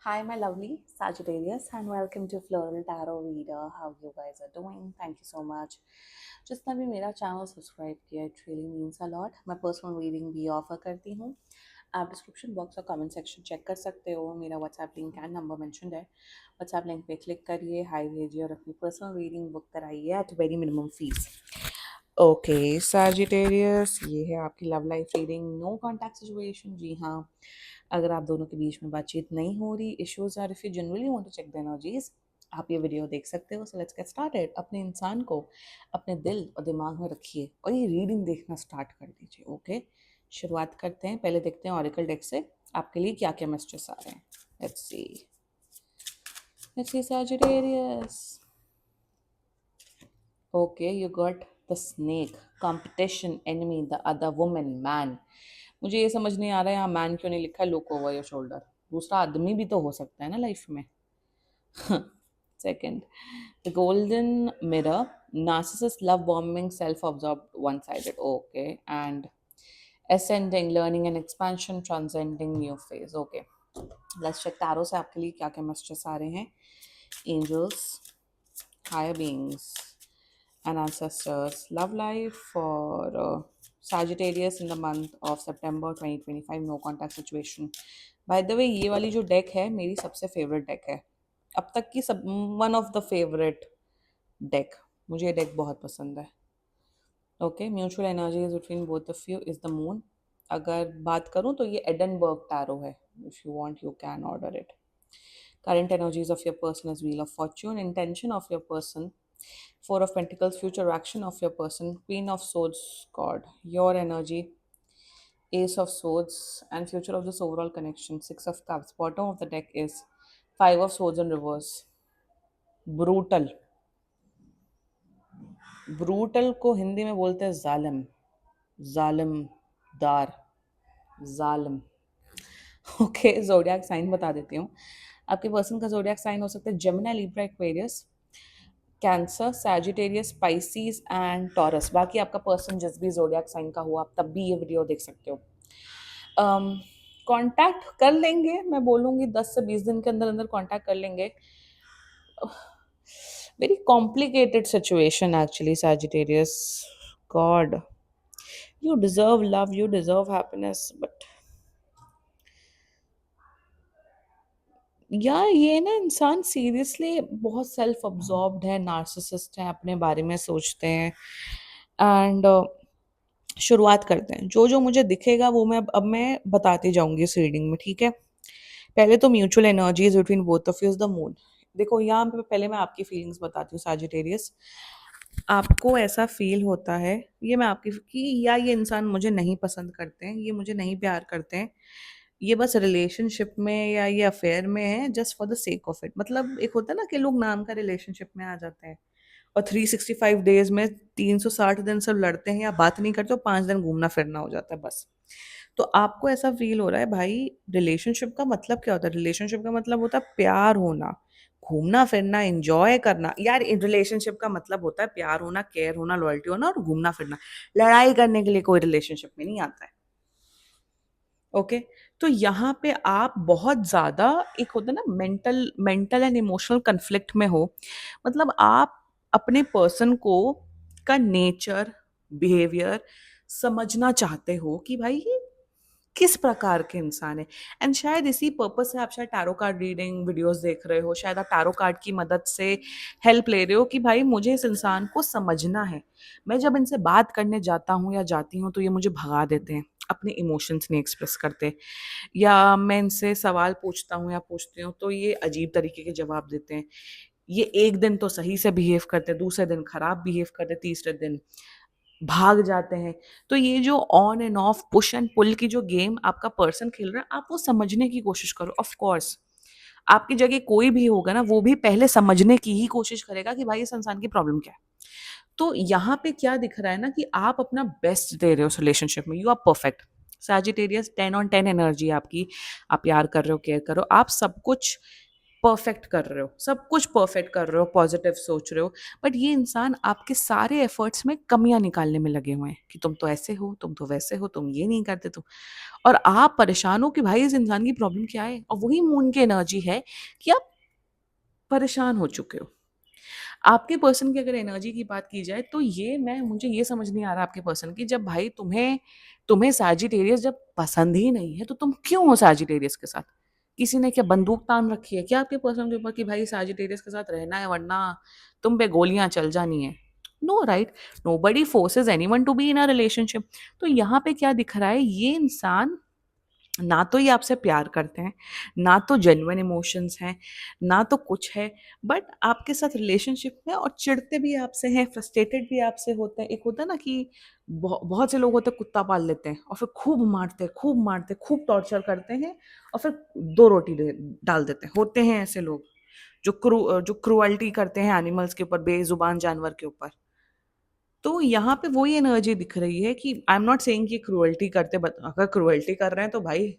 Hi, my lovely Sagittarius, and welcome to Floral Tarot Reader. How you guys are doing? Thank you so much. जितना भी मेरा channel subscribe किया, it really means a lot. मैं personal reading भी offer करती हूँ. आप description box और कमेंट सेक्शन चेक कर सकते हो. मेरा WhatsApp link and number mentioned है. व्हाट्सएप लिंक पे क्लिक करिए, हाई भेजिए और अपनी पर्सनल रीडिंग बुक कराइए at very minimum fees. Okay Sagittarius, ये है आपकी love life reading. No contact situation. जी हाँ, अगर आप दोनों के बीच में बातचीत नहीं हो रही, issues are, if you generally want to check the energies, आप ये वीडियो देख सकते हो. So let's get started. अपने इंसान को अपने दिल और दिमाग में रखिए और ये रीडिंग देखना स्टार्ट कर दीजिए. ओके, शुरुआत करते हैं. पहले देखते हैं ऑरिकल डेक से आपके लिए क्या क्या मैसेजेस आ रहे हैं. Let's see Sagittarius. Okay, you got the snake. Competition, enemy, the other woman, man. मुझे ये समझ नहीं आ रहा है यहाँ मैन क्यों नहीं लिखा है. Look over your shoulder. दूसरा आदमी भी तो हो सकता है ना लाइफ में. Second, the golden mirror, narcissist, love bombing, self-absorbed, one-sided. Okay, and ascending, learning and expansion, transcending new phase. Okay, let's check tarot से आपके लिए क्या क्या messages आ रहे हैं. Angels, higher beings, and ancestors. Love life for Sagittarius in the month of September 2025. No contact situation. By the way, ये वाली जो डेक है मेरी सबसे फेवरेट डेक है अब तक की. सब one of the favourite deck. मुझे ये डेक बहुत पसंद है. Okay, mutual energies between both of you is the moon. अगर बात करूं तो ये एडनबर्ग टैरो है. If you want you can order it. Current energies of your person is Wheel of Fortune. Intention of your person, Four of Pentacles. Future action of your person, Queen of Swords card. Your energy, Ace of Swords. And future of this overall connection, Six of Cups. Bottom of the deck is Five of Swords in reverse. Brutal. Brutal को हिंदी में बोलते हैं जालिम, जालिमदार, जालिम. Okay, जोडियाक sign बता देती हूँ. आपके पर्सन का जोडियाक साइन हो सकता है Gemini, Libra, Aquarius, cancer, Sagittarius, species and taurus. बाकी आपका पर्सन जिस भी जोडियाक साइन का हुआ आप तब भी ये वीडियो देख सकते हो. कांटेक्ट कर लेंगे, मैं बोलूँगी 10 से 20 दिन के अंदर अंदर कांटेक्ट कर लेंगे. Very complicated situation actually Sagittarius. God, you deserve love, you deserve happiness, but यार ये ना इंसान सीरियसली बहुत सेल्फ अब्जॉर्ब्ड है, नार्सिसिस्ट है, अपने बारे में सोचते हैं. एंड शुरुआत करते हैं. जो जो मुझे दिखेगा वो अब मैं बताती जाऊंगी इस रीडिंग में, ठीक है. पहले तो mutual energies between both of you is the moon. देखो यहाँ पे पहले मैं आपकी फीलिंग्स बताती हूँ सैजिटेरियस. आपको ऐसा फील होता है, ये मैं आपकी कि या ये इंसान मुझे नहीं पसंद करते हैं, ये मुझे नहीं प्यार करते हैं, ये बस रिलेशनशिप में या ये अफेयर में है just for the sake of it. मतलब एक होता है ना कि लोग नाम का रिलेशनशिप में आ जाते हैं और 365 डेज में 360 दिन सब लड़ते हैं या बात नहीं करते और 5 दिन घूमना फिरना हो जाता है बस. तो आपको ऐसा फील हो रहा है भाई. रिलेशनशिप का मतलब क्या होता है? रिलेशनशिप का मतलब होता है प्यार होना, घूमना फिरना, एंजॉय करना. यार रिलेशनशिप का मतलब होता है प्यार होना, केयर होना, लॉयल्टी होना और घूमना फिरना. लड़ाई करने के लिए कोई रिलेशनशिप में नहीं आता है. ओके, तो यहाँ पे आप बहुत ज़्यादा, एक होता है ना mental mental and emotional conflict में हो. मतलब आप अपने पर्सन को का नेचर, बिहेवियर समझना चाहते हो कि भाई ये किस प्रकार के इंसान है. एंड शायद इसी पर्पस से आप शायद टैरो कार्ड रीडिंग वीडियोस देख रहे हो, शायद आप टैरो कार्ड की मदद से हेल्प ले रहे हो कि भाई मुझे इस इंसान को समझना है. मैं जब इनसे बात करने जाता हूँ या जाती हूँ तो ये मुझे भगा देते हैं, अपने इमोशंस नहीं एक्सप्रेस करते. या मैं इनसे सवाल पूछता हूँ या पूछती हूँ तो ये अजीब तरीके के जवाब देते हैं. ये एक दिन तो सही से बिहेव करते, दूसरे दिन खराब बिहेव करते, तीसरे दिन भाग जाते हैं. तो ये जो on and off, push and pull की जो गेम आपका पर्सन खेल रहा है, आप वो समझने की कोशिश करो. ऑफ कोर्स आपकी जगह कोई भी होगा ना, वो भी पहले समझने की ही कोशिश करेगा कि भाई इस इंसान की प्रॉब्लम क्या है. तो यहाँ पे क्या दिख रहा है ना कि आप अपना बेस्ट दे रहे हो उस रिलेशनशिप में. You are perfect. Sagittarius 10 on 10 energy आपकी. आप प्यार कर रहे हो, केयर करो, आप सब कुछ परफेक्ट कर रहे हो, सब कुछ परफेक्ट कर रहे हो, पॉजिटिव सोच रहे हो, बट ये इंसान आपके सारे एफर्ट्स में कमियां निकालने में लगे हुए हैं कि तुम तो ऐसे हो, तुम तो वैसे हो, तुम ये नहीं करते, तुम। और आप परेशान हो कि भाई इस इंसान की प्रॉब्लम क्या है, और वही मून की एनर्जी है कि आप परेशान हो चुके हो। आपके पर्सन की अगर एनर्जी की बात की जाए तो ये मैं मुझे ये समझ नहीं आ रहा आपके पर्सन की, जब भाई तुम्हें तुम्हें सैजिटेरियस जब पसंद ही नहीं है तो तुम क्यों हो सैजिटेरियस के साथ? किसी ने क्या बंदूक तान रखी है क्या आपके पर्सन के ऊपर कि भाई सैजिटेरियस के साथ रहना है वरना तुम पे गोलियां चल जानी है? No, right? Nobody forces anyone to be in a relationship. तो यहाँ पे क्या दिख रहा है, ये इंसान ना तो ये आपसे प्यार करते हैं, ना तो जेन्युइन इमोशंस हैं, ना तो कुछ है, बट आपके साथ रिलेशनशिप में और चिढ़ते भी आपसे हैं, फ्रस्ट्रेटेड भी आपसे होते हैं। एक होता है ना कि बहुत से लोग होते हैं कुत्ता पाल लेते हैं और फिर खूब मारते हैं, खूब मारते हैं, खूब टॉर्चर करते हैं और फिर 2 रोटी दे डाल देते हैं। होते हैं ऐसे लोग जो क्रूअल्टी करते हैं एनिमल्स के ऊपर, बेज़ुबान जानवर के ऊपर। तो यहाँ पे वही एनर्जी दिख रही है कि आई एम नॉट सेइंग कि क्रूअल्टी करते, बट अगर क्रूअल्टी कर रहे हैं तो भाई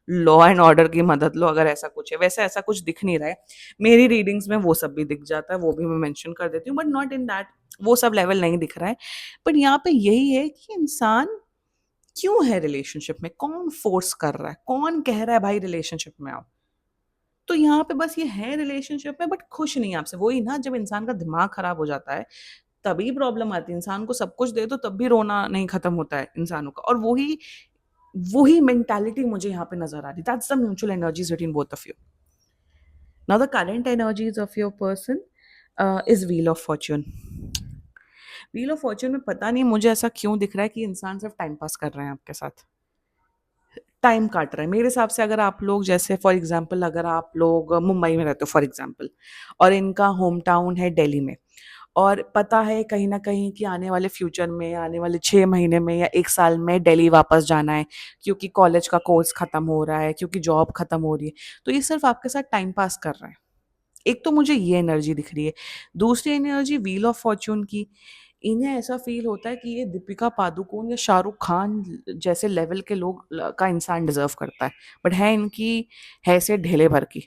लॉ एंड ऑर्डर की मदद लो, अगर ऐसा कुछ है। वैसे ऐसा कुछ दिख नहीं रहा है। मेरी रीडिंग्स में वो सब भी दिख जाता है, वो भी मैं मेंशन कर देती हूँ, बट नॉट इन दैट, वो सब लेवल नहीं दिख रहा है। बट यहाँ पे यही है कि इंसान क्यों है रिलेशनशिप में, कौन फोर्स कर रहा है, कौन कह रहा है भाई रिलेशनशिप में आओ। तो यहाँ पे बस ये है रिलेशनशिप में बट खुश नहीं है आपसे। वही ना, जब इंसान का दिमाग खराब हो जाता है तभी प्रॉब्लम आती है। इंसान को सब कुछ दे दो तब भी रोना नहीं खत्म होता है इंसानों का। और वही वही मेंटालिटी मुझे यहाँ पे नजर आ रही। That's the mutual energies between both of you. Now the current energies of your person is wheel of Fortune. Wheel of Fortune में पता नहीं मुझे ऐसा क्यों दिख रहा है कि इंसान सिर्फ टाइम पास कर रहे हैं आपके साथ, टाइम काट रहे हैं। मेरे हिसाब से अगर आप लोग, जैसे फॉर एग्जांपल अगर आप लोग मुंबई में रहते हो फॉर एग्जांपल, और इनका होम टाउन है दिल्ली में, और पता है कहीं न कहीं कि आने वाले फ्यूचर में, आने वाले 6 महीने में या 1 साल में दिल्ली वापस जाना है, क्योंकि कॉलेज का कोर्स खत्म हो रहा है, क्योंकि जॉब खत्म हो रही है। तो ये सिर्फ़ आपके साथ टाइम पास कर रहे हैं। एक तो मुझे ये एनर्जी दिख रही है। दूसरी एनर्जी व्हील ऑफ फॉर्च्यून की, इन्हें ऐसा फ़ील होता है कि ये दीपिका पादुकोण या शाहरुख खान जैसे लेवल के लोग का इंसान डिज़र्व करता है। बट है इनकी हैसियत ढेले भर की।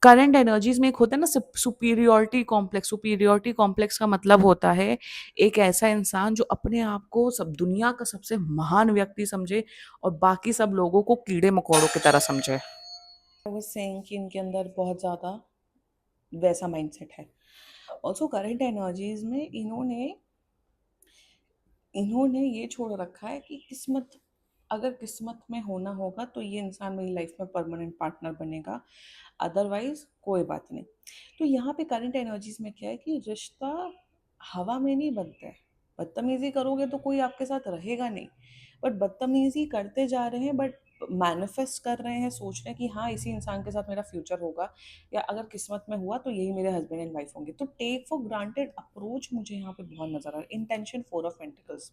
करंट एनर्जीज में एक होता है ना सुपीरियोरिटी कॉम्प्लेक्स। सुपीरियोरिटी कॉम्प्लेक्स का मतलब होता है एक ऐसा इंसान जो अपने आप को सब दुनिया का सबसे महान व्यक्ति समझे और बाकी सब लोगों को कीड़े मकोड़ों की तरह समझे। आई वाज सेइंग कि इनके अंदर बहुत ज़्यादा वैसा माइंडसेट है। ऑल्सो करंट एनर्जीज में इन्होंने ये छोड़ रखा है कि किस्मत, अगर किस्मत में होना होगा तो ये इंसान मेरी लाइफ में परमानेंट पार्टनर बनेगा, अदरवाइज कोई बात नहीं। तो यहाँ पे करंट एनर्जीज में क्या है कि रिश्ता हवा में नहीं बनता है। बदतमीजी करोगे तो कोई आपके साथ रहेगा नहीं, बट बदतमीजी करते जा रहे हैं, बट मैनिफेस्ट कर रहे हैं, सोच रहे हैं कि हाँ इसी इंसान के साथ मेरा फ्यूचर होगा, या अगर किस्मत में हुआ तो यही मेरे हस्बैंड एंड वाइफ होंगे। तो टेक फॉर ग्रांटेड अप्रोच मुझे यहाँ पे बहुत नजर आ रहा है। Intention 4 of pentacles.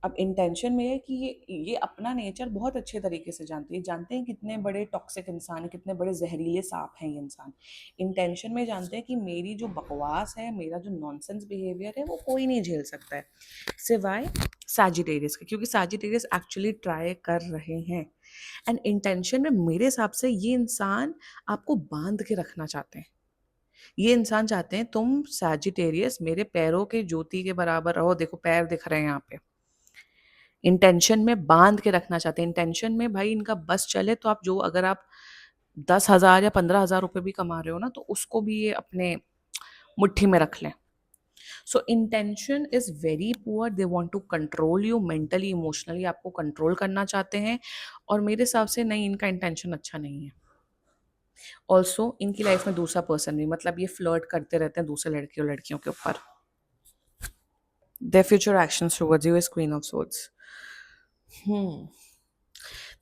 अब इंटेंशन में है कि ये अपना नेचर बहुत अच्छे तरीके से जानते हैं कितने बड़े टॉक्सिक इंसान हैं, कितने बड़े जहरीले सांप हैं ये इंसान। इंटेंशन में जानते हैं कि मेरी जो बकवास है, मेरा जो नॉनसेंस बिहेवियर है वो कोई नहीं झेल सकता है सिवाय सैजिटेरियस का, क्योंकि सैजिटेरियस एक्चुअली ट्राई कर रहे हैं। एंड इंटेंशन में मेरे हिसाब से ये इंसान आपको बांध के रखना चाहते हैं। ये इंसान चाहते हैं तुम सैजिटेरियस मेरे पैरों के ज्योति के बराबर रहो। देखो पैर दिख रहे हैं यहाँ पे। इंटेंशन में बांध के रखना चाहते हैं। इंटेंशन में भाई इनका बस चले तो आप जो, अगर आप 10,000 या 15,000 रुपए भी कमा रहे हो ना, तो उसको भी ये अपने मुट्ठी में रख लें। So intention is very poor. They want to control you mentally, emotionally आपको कंट्रोल करना चाहते हैं। और मेरे हिसाब से नहीं, इनका इंटेंशन अच्छा नहीं है। ऑल्सो इनकी लाइफ में दूसरा पर्सन भी, मतलब ये फ्लर्ट करते रहते हैं दूसरे लड़के और लड़कियों के ऊपर। Their future actions towards you is queen of swords.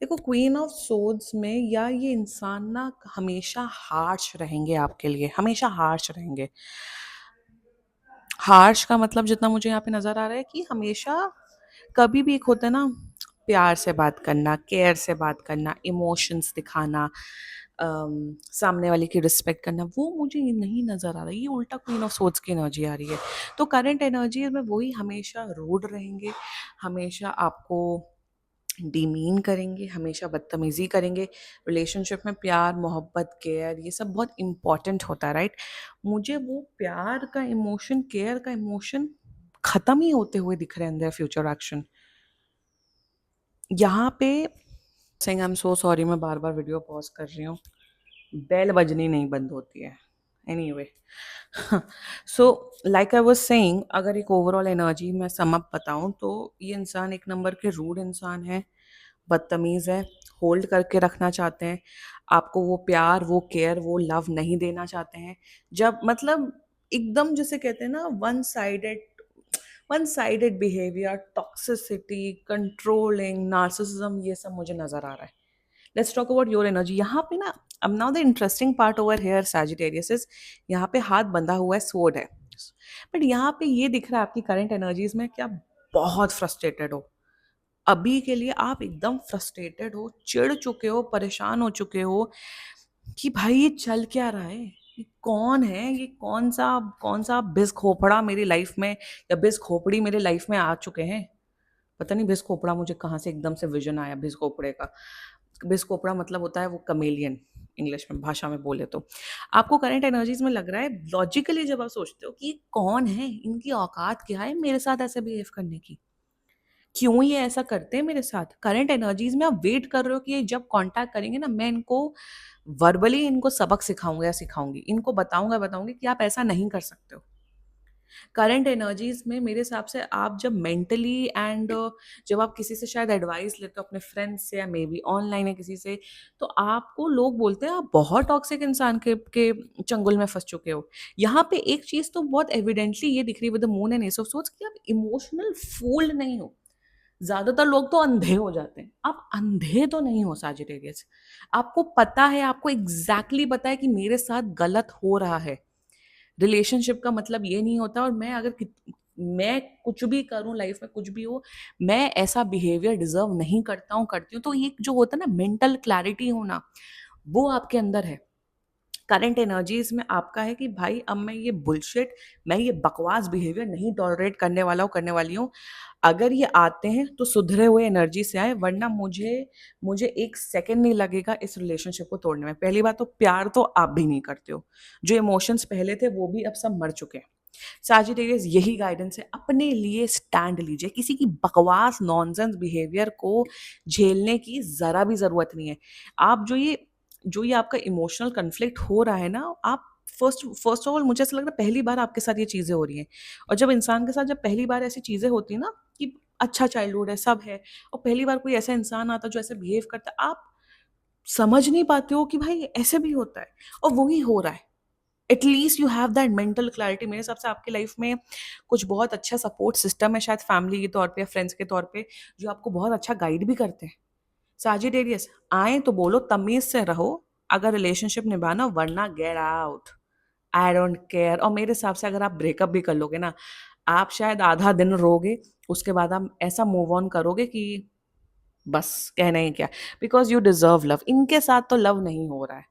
देखो क्वीन ऑफ सोर्ड्स में, या ये इंसान ना हमेशा हार्श रहेंगे आपके लिए, हमेशा हार्श रहेंगे। हार्श का मतलब जितना मुझे यहाँ पे नज़र आ रहा है कि हमेशा कभी भी एक होता है ना, प्यार से बात करना, केयर से बात करना, इमोशंस दिखाना, सामने वाले की रिस्पेक्ट करना, वो मुझे नहीं नज़र आ रहा है। ये उल्टा क्वीन ऑफ सोर्ड्स की एनर्जी आ रही है। तो करंट एनर्जी में वही हमेशा रूड रहेंगे, हमेशा आपको डीमीन करेंगे, हमेशा बदतमीज़ी करेंगे। रिलेशनशिप में प्यार, मोहब्बत, केयर ये सब बहुत इम्पोर्टेंट होता है, राइट? मुझे वो प्यार का इमोशन, केयर का इमोशन ख़त्म ही होते हुए दिख रहे हैं इन देयर फ्यूचर एक्शन। यहाँ पे saying I am so sorry, मैं बार-बार वीडियो पॉज़ कर रही हूँ। बेल बजनी नहीं बंद होती है। Anyway so like I was saying, अगर एक ओवरऑल एनर्जी मैं सम अप बताऊँ तो ये इंसान एक नंबर के रूड इंसान है, बदतमीज़ है, होल्ड करके रखना चाहते हैं। आपको वो प्यार, वो केयर, वो लव नहीं देना चाहते हैं। जब मतलब एकदम जिसे कहते हैं ना one sided behaviour, toxicity, controlling, narcissism ये सब मुझे नज़र आ रहा है। Let's talk about your energy. यहाँ पे ना अब now the interesting part over here Sagittarius is, यहाँ पे हाथ बंधा हुआ है, स्वॉर्ड है। बट यहाँ पे ये दिख रहा है आपकी करंट एनर्जीज में कि आप बहुत फ्रस्ट्रेटेड हो। अभी के लिए आप एकदम फ्रस्ट्रेटेड हो, चिढ़ चुके हो, परेशान हो चुके हो कि भाई ये चल क्या रहा है, ये कौन है, ये कौन सा बिस खोपड़ा मेरी लाइफ में या बिस खोपड़ी मेरे लाइफ में आ चुके हैं। पता नहीं बिस खोपड़ा मुझे कहाँ से एकदम से विजन आया बिस खोपड़े का। बिस खोपड़ा मतलब होता है वो कमेलियन, इंग्लिश में भाषा में बोले तो। आपको करंट एनर्जीज में लग रहा है लॉजिकली, जब आप सोचते हो कि ये कौन है, इनकी औकात क्या है मेरे साथ ऐसे बिहेव करने की, क्यों ये ऐसा करते हैं मेरे साथ। करंट एनर्जीज में आप वेट कर रहे हो कि ये जब कांटेक्ट करेंगे ना, मैं इनको वर्बली इनको सबक सिखाऊंगा या सिखाऊंगी, इनको बताऊंगी कि आप ऐसा नहीं कर सकते हो। करंट एनर्जीज में मेरे हिसाब से आप जब मेंटली एंड जब आप किसी से शायद एडवाइस लेते हो अपने फ्रेंड्स से या मे बी ऑनलाइन है किसी से, तो आपको लोग बोलते हैं आप बहुत टॉक्सिक इंसान के चंगुल में फंस चुके हो। यहाँ पे एक चीज तो बहुत एविडेंटली ये दिख रही है with the moon and S of swords कि आप इमोशनल फूल नहीं हो। ज्यादातर लोग तो अंधे हो जाते हैं, आप अंधे तो नहीं हो साजिटेरियस। आपको पता है, आपको एग्जैक्टली पता है कि मेरे साथ गलत हो रहा है। रिलेशनशिप का मतलब ये नहीं होता, और मैं कुछ भी करूं लाइफ में, कुछ भी हो, मैं ऐसा बिहेवियर डिजर्व नहीं करता हूं, करती हूँ, तो ये जो होता है ना मेंटल क्लैरिटी होना, वो आपके अंदर है। करंट एनर्जीज में आपका है कि भाई अब मैं ये बुलशिट, मैं ये बकवास बिहेवियर नहीं टॉलरेट करने वाला हूँ, करने वाली हूँ। अगर ये आते हैं तो सुधरे हुए एनर्जी से आए, वरना मुझे मुझे एक सेकंड नहीं लगेगा इस रिलेशनशिप को तोड़ने में। पहली बात तो प्यार तो आप भी नहीं करते हो, जो इमोशंस पहले थे वो भी अब सब मर चुके हैं। साजिटेरियस यही गाइडेंस है, अपने लिए स्टैंड लीजिए, किसी की बकवास नॉनसेंस बिहेवियर को झेलने की जरा भी जरूरत नहीं है। आप जो ये आपका इमोशनल कन्फ्लिक्ट हो रहा है ना, आप फर्स्ट फर्स्ट ऑफ ऑल मुझे ऐसा लग रहा है पहली बार आपके साथ ये चीजें हो रही हैं। और जब इंसान के साथ जब पहली बार ऐसी चीजें होती है ना, कि अच्छा चाइल्डहुड है, सब है, और पहली बार कोई ऐसा इंसान आता है जो ऐसे बिहेव करता है, आप समझ नहीं पाते हो कि भाई ऐसे भी होता है, और वही हो रहा है। At least you have that mental clarity. मेरे हिसाब से आपकी लाइफ में कुछ बहुत अच्छा सपोर्ट सिस्टम है, शायद फैमिली के तौर पे या फ्रेंड्स के तौर पे, जो आपको बहुत अच्छा गाइड भी करते हैं। साजिटेरियस आए तो बोलो, तमीज से रहो, अगर रिलेशनशिप निभाना, वरना get out. I don't care. और मेरे हिसाब से अगर आप ब्रेकअप भी कर लोगे ना, आप शायद आधा दिन रोगे, उसके बाद आप ऐसा मूव ऑन करोगे कि बस कहना ही क्या, बिकॉज यू डिजर्व लव। इनके साथ तो लव नहीं हो रहा है।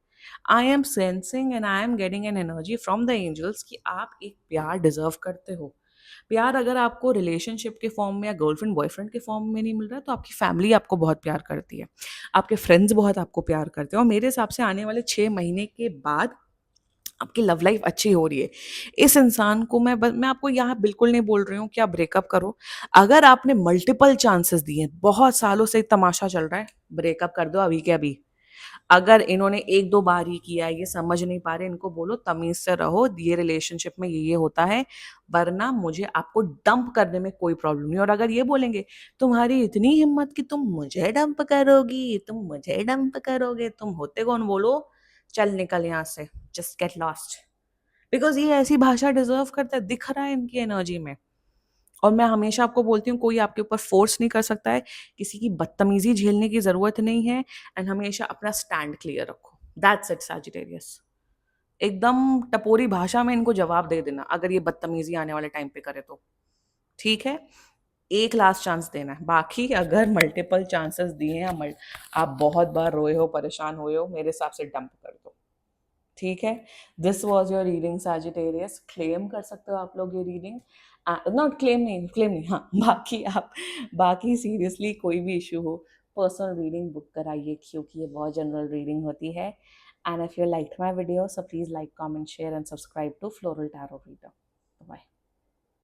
I am sensing and I am getting an energy from the angels कि आप एक प्यार डिजर्व करते हो। प्यार अगर आपको रिलेशनशिप के फॉर्म में या गर्लफ्रेंड बॉयफ्रेंड के फॉर्म में नहीं मिल रहा है, तो आपकी फैमिली आपको बहुत प्यार करती है, आपके फ्रेंड्स बहुत आपको प्यार करते हैं, और मेरे हिसाब से आने वाले 6 महीने के बाद आपकी लव लाइफ अच्छी हो रही है। इस इंसान को मैं आपको यहाँ बिल्कुल नहीं बोल रही हूँ कि आप ब्रेकअप करो। अगर आपने मल्टीपल चांसेस दिए, बहुत सालों से तमाशा चल रहा है, ब्रेकअप कर दो अभी के अभी। अगर इन्होंने एक दो बार ही किया है, ये समझ नहीं पा रहे, इनको बोलो तमीज से रहो, ये रिलेशनशिप में ये होता है, वरना मुझे आपको डंप करने में कोई प्रॉब्लम नहीं। और अगर ये बोलेंगे तुम्हारी इतनी हिम्मत कि तुम मुझे डंप करोगी, तुम मुझे डंप करोगे, तुम होते कौन, बोलो चल निकल यहाँ से, जस्ट गेट लॉस्ट। बिकॉज ये ऐसी भाषा डिजर्व करता है, दिख रहा है इनकी एनर्जी में। और मैं हमेशा आपको बोलती हूँ, कोई आपके ऊपर फोर्स नहीं कर सकता है, किसी की बदतमीजी झेलने की जरूरत नहीं है। एंड हमेशा अपना स्टैंड क्लियर रखो, दैट्स इट सैजिटेरियस। एकदम टपोरी भाषा में इनको जवाब दे देना अगर ये बदतमीजी आने वाले टाइम पे करे तो। ठीक है, एक लास्ट चांस देना है, बाकी अगर मल्टीपल चांसेस दिए हैं, आप बहुत बार रोए हो, परेशान हुए हो, मेरे हिसाब से डंप कर दो। ठीक है, this was your reading Sagittarius. Claim कर सकते हो आप लोग ये रीडिंग। नॉट क्लेम नहीं, हाँ, बाकी आप बाकी सीरियसली कोई भी इश्यू हो, पर्सनल रीडिंग बुक कराइए क्योंकि ये बहुत जनरल रीडिंग होती है। And if you liked my video, so please like, comment, share and subscribe to floral tarot reader.